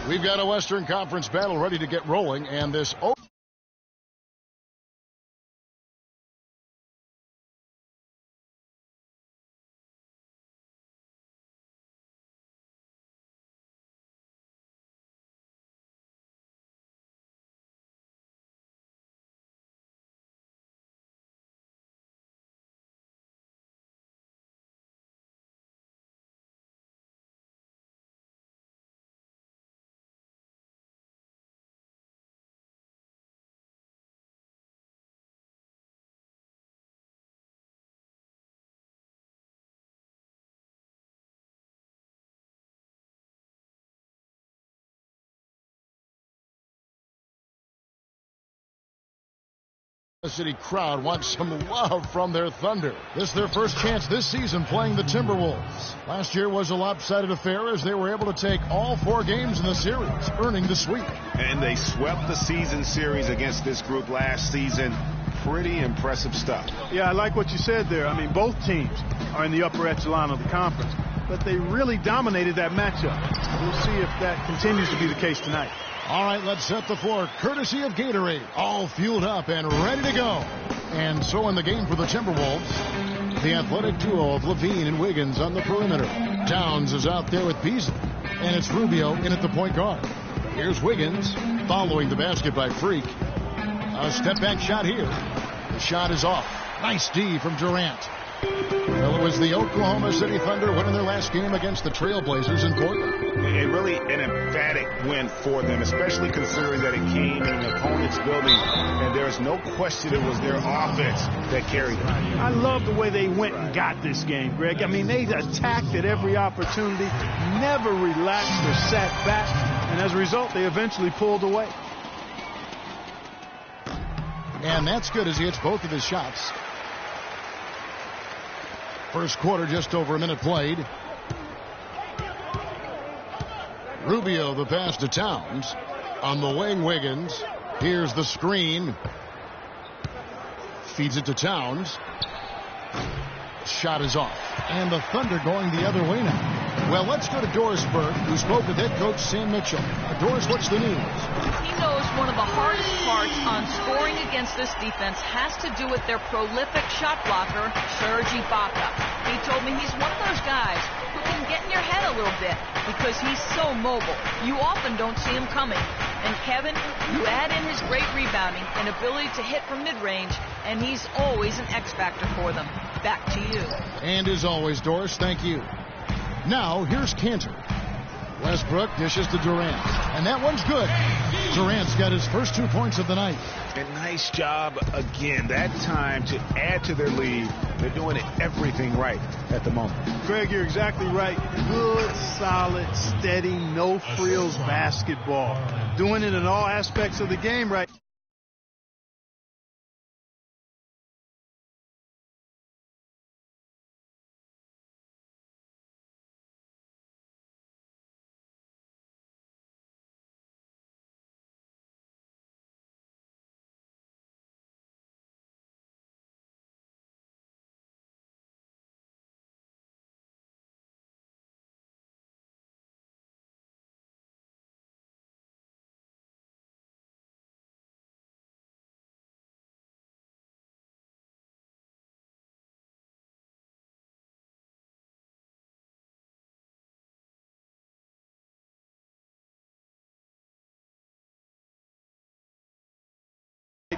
We've got a Western Conference battle ready to get rolling, and this City crowd wants some love from their Thunder. This is their first chance this season playing the Timberwolves. Last year was a lopsided affair as they were able to take all 4 games in the series, earning the sweep. And they swept the season series against this group last season. Pretty impressive stuff. Yeah, I like what you said there. I mean, both teams are in the upper echelon of the conference, but they really dominated that matchup. We'll see if that continues to be the case tonight. All right, let's set the floor courtesy of Gatorade. All fueled up and ready to go. And so in the game for the Timberwolves, the athletic duo of Levine and Wiggins on the perimeter. Towns is out there with Beasley, and it's Rubio in at the point guard. Here's Wiggins following the basket by Freak. A step-back shot here. The shot is off. Nice D from Durant. Well, it was the Oklahoma City Thunder winning their last game against the Trailblazers in Portland. A really an emphatic win for them, especially considering that it came in an opponent's building, and there's no question it was their offense that carried them. I love the way they went and got this game, Greg. I mean, they attacked at every opportunity, never relaxed or sat back, and as a result, they eventually pulled away. And that's good as he hits both of his shots. First quarter, just over a minute played. Rubio, the pass to Towns. On the wing, Wiggins. Here's the screen. Feeds it to Towns. Shot is off. And the Thunder going the other way now. Well, let's go to Doris Burke, who spoke with head coach Sam Mitchell. Doris, what's the news? He knows one of the hardest parts on scoring against this defense has to do with their prolific shot blocker, Serge Ibaka. He told me he's one of those guys who can get in your head a little bit because he's so mobile. You often don't see him coming. And Kevin, you add in his great rebounding and ability to hit from mid-range, and he's always an X factor for them. Back to you. And as always, Doris, thank you. Now, here's Cantor. Westbrook dishes to Durant. And that one's good. Durant's got his first 2 points of the night. And nice job again. That time to add to their lead. They're doing everything right at the moment. Greg, you're exactly right. Good, solid, steady, no-frills basketball. Doing it in all aspects of the game right.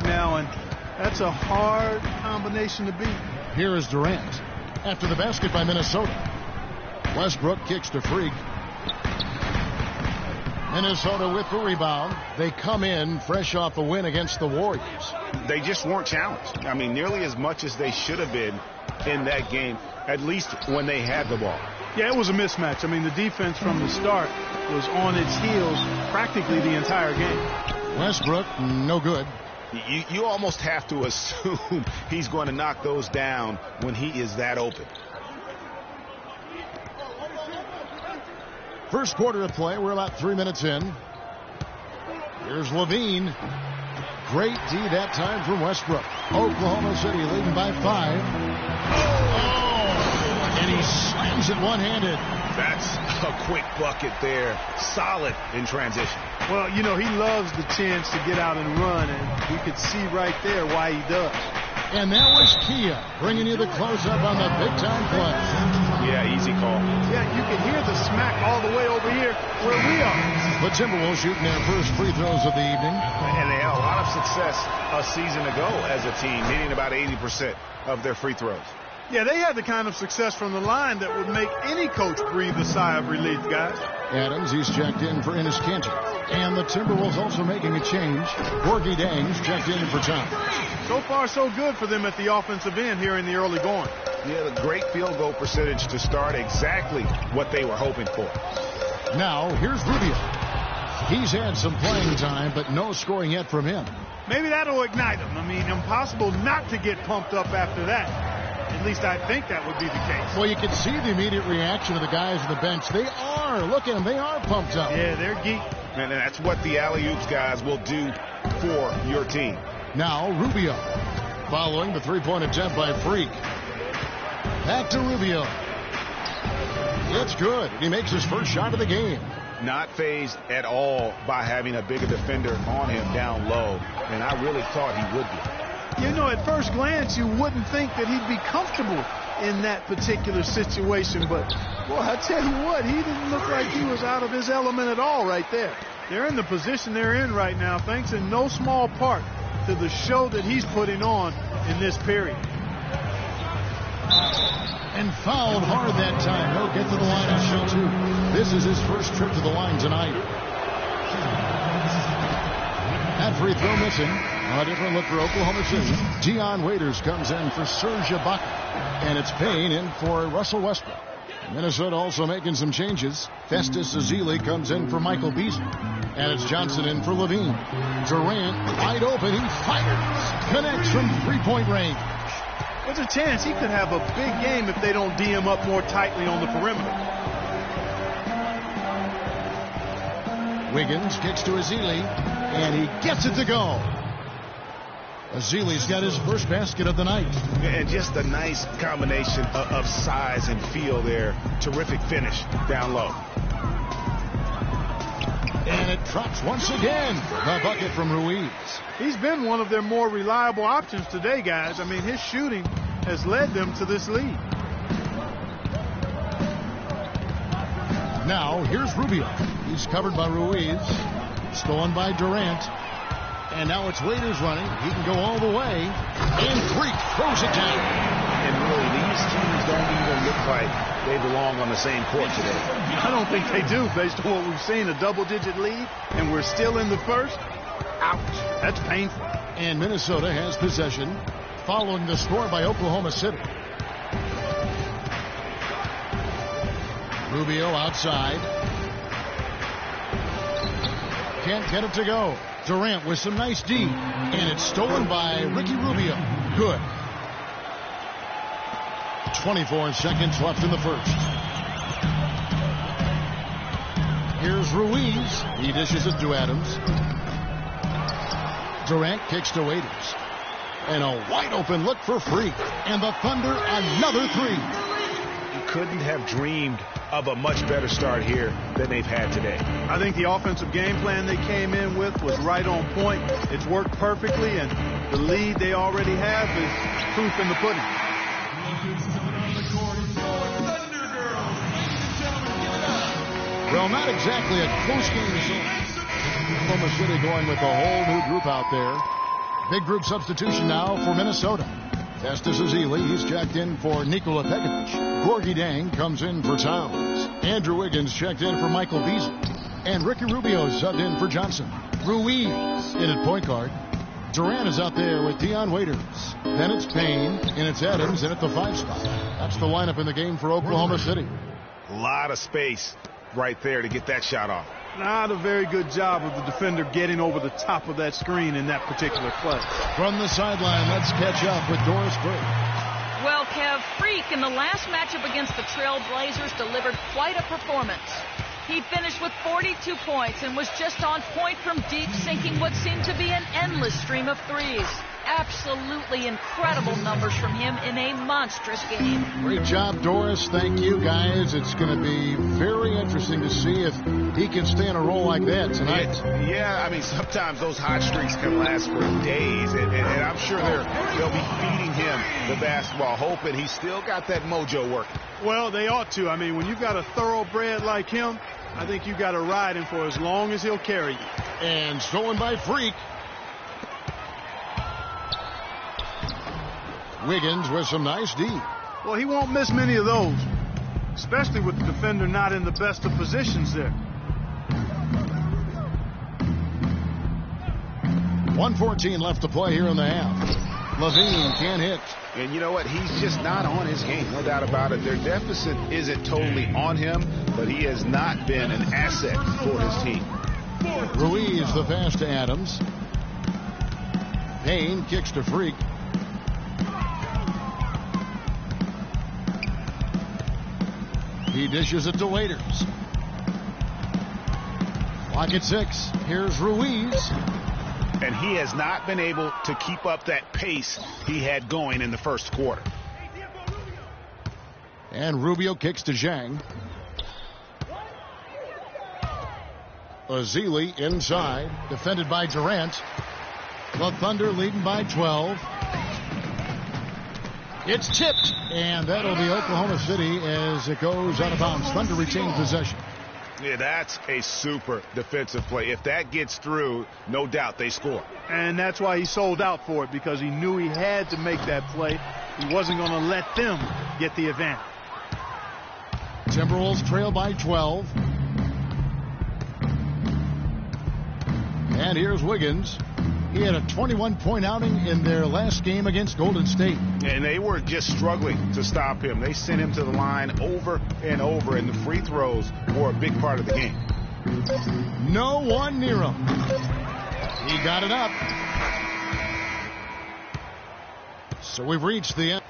Now, and that's a hard combination to beat. Here is Durant after the basket by Minnesota. Westbrook kicks to Freak. Minnesota with the rebound. They come in fresh off a win against the Warriors. They just weren't challenged. I mean, nearly as much as they should have been in that game, at least when they had the ball. Yeah, it was a mismatch. I mean, the defense from the start was on its heels practically the entire game. Westbrook, no good. You almost have to assume he's going to knock those down when he is that open. First quarter of play. We're about 3 minutes in. Here's Levine. Great D that time from Westbrook. Oklahoma City leading by 5. Oh! And he slams it one-handed. That's a quick bucket there. Solid in transition. Well, you know, he loves the chance to get out and run, and we could see right there why he does. And that was Kia bringing you the close-up on the big-time play. Yeah, easy call. Yeah, you can hear the smack all the way over here where we are. The Timberwolves shooting their first free throws of the evening. And they had a lot of success a season ago as a team, hitting about 80% of their free throws. Yeah, they had the kind of success from the line that would make any coach breathe a sigh of relief, guys. Adams, he's checked in for Enes Kanter. And the Timberwolves also making a change. Gorgie Dang's checked in for Tom. So far, so good for them at the offensive end here in the early going. Yeah, the great field goal percentage to start, exactly what they were hoping for. Now, here's Rubio. He's had some playing time, but no scoring yet from him. Maybe that'll ignite him. I mean, impossible not to get pumped up after that. At least I think that would be the case. Well, you can see the immediate reaction of the guys on the bench. They are. Look at them. They are pumped up. Yeah, they're geek. And that's what the alley-oops guys will do for your team. Now, Rubio. Following the three-point attempt by Freak. Back to Rubio. It's good. He makes his first shot of the game. Not fazed at all by having a bigger defender on him down low. And I really thought he would be. You know, at first glance, you wouldn't think that he'd be comfortable in that particular situation. But, boy, I tell you what, he didn't look like he was out of his element at all right there. They're in the position they're in right now, thanks in no small part to the show that he's putting on in this period. And fouled hard that time. He'll get to the line and shoot two. This is his first trip to the line tonight. That free throw missing. A different look for Oklahoma City. Dion Waiters comes in for Serge Ibaka. And it's Payne in for Russell Westbrook. Minnesota also making some changes. Festus Ezeli comes in for Michael Beasley. And it's Johnson in for Levine. Durant wide open. He fires. Connects from three-point range. There's a chance he could have a big game if they don't D him up more tightly on the perimeter. Wiggins kicks to Ezeli. And he gets it to go. Ezeli's got his first basket of the night. And just a nice combination of size and feel there. Terrific finish down low. And it drops once again. The bucket from Ruiz. He's been one of their more reliable options today, guys. I mean, his shooting has led them to this lead. Now, here's Rubio. He's covered by Ruiz. Stolen by Durant. And now it's Waiters running. He can go all the way. And Freak throws it down. And really, these teams don't even look like they belong on the same court today. I don't think they do, based on what we've seen. A double-digit lead, and we're still in the first. Ouch. That's painful. And Minnesota has possession following the score by Oklahoma City. Rubio outside. Can't get it to go. Durant with some nice D. And it's stolen by Ricky Rubio. Good. 24 seconds left in the first. Here's Ruiz. He dishes it to Adams. Durant kicks to Waiters. And a wide open look for Freak. And the Thunder another three. You couldn't have dreamed of a much better start here than they've had today. I think the offensive game plan they came in with was right on point. It's worked perfectly, and the lead they already have is proof in the pudding. Well, not exactly a close game result. Oklahoma City going with a whole new group out there. Big group substitution now for Minnesota. Festus Ezeli, he's checked in for Nikola Pekovic. Gorgie Dang comes in for Towns. Andrew Wiggins checked in for Michael Beasley. And Ricky Rubio subbed in for Johnson. Ruiz in at point guard. Durant is out there with Dion Waiters. Then it's Payne, and it's Adams in at the 5 spot. That's the lineup in the game for Oklahoma City. A lot of space right there to get that shot off. Not a very good job of the defender getting over the top of that screen in that particular play. From the sideline, let's catch up with Doris Burke. Well, Kev, Freak in the last matchup against the Trail Blazers delivered quite a performance. He finished with 42 points and was just on point from deep, sinking what seemed to be an endless stream of threes. Absolutely incredible numbers from him in a monstrous game. Great job, Doris. Thank you, guys. It's going to be very interesting to see if he can stay in a roll like that tonight. Yeah, I mean, sometimes those hot streaks can last for days, and I'm sure they'll be feeding him the basketball, hoping he's still got that mojo working. Well, they ought to. I mean, when you've got a thoroughbred like him, I think you've got to ride him for as long as he'll carry you. And stolen by Freak. Wiggins with some nice D. Well, he won't miss many of those, especially with the defender not in the best of positions there. 1:14 left to play here in the half. Levine can't hit. And you know what? He's just not on his game. No doubt about it. Their deficit isn't totally on him, but he has not been an asset for his team. Ruiz the pass to Adams. Payne kicks to Freak. He dishes it to Waiters. Clock at 6. Here's Ruiz. And he has not been able to keep up that pace he had going in the first quarter. And Rubio kicks to Zhang. Azili inside, defended by Durant. The Thunder leading by 12. It's tipped, and that'll be Oklahoma City as it goes out of bounds. Thunder retain possession. Yeah, that's a super defensive play. If that gets through, no doubt they score. And that's why he sold out for it, because he knew he had to make that play. He wasn't going to let them get the advantage. Timberwolves trail by 12. And here's Wiggins. He had a 21-point outing in their last game against Golden State. And they were just struggling to stop him. They sent him to the line over and over, and the free throws were a big part of the game. No one near him. He got it up. So we've reached the end.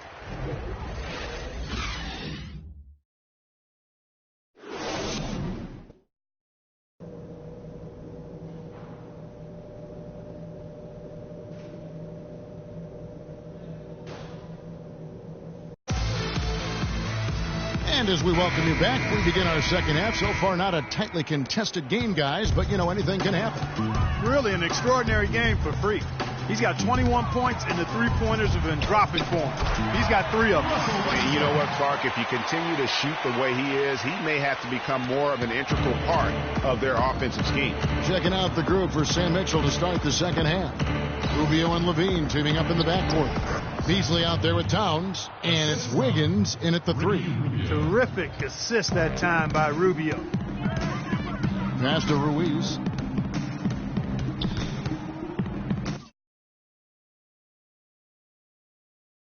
And as we welcome you back, we begin our second half. So far, not a tightly contested game, guys, but, you know, anything can happen. Really an extraordinary game for Freak. He's got 21 points, and the three-pointers have been dropping for him. He's got 3 of them. And you know what, Clark? If you continue to shoot the way he is, he may have to become more of an integral part of their offensive scheme. Checking out the group for Sam Mitchell to start the second half. Rubio and Levine teaming up in the backcourt. Beasley out there with Towns, and it's Wiggins in at the 3. Terrific assist that time by Rubio. Pass to Ruiz.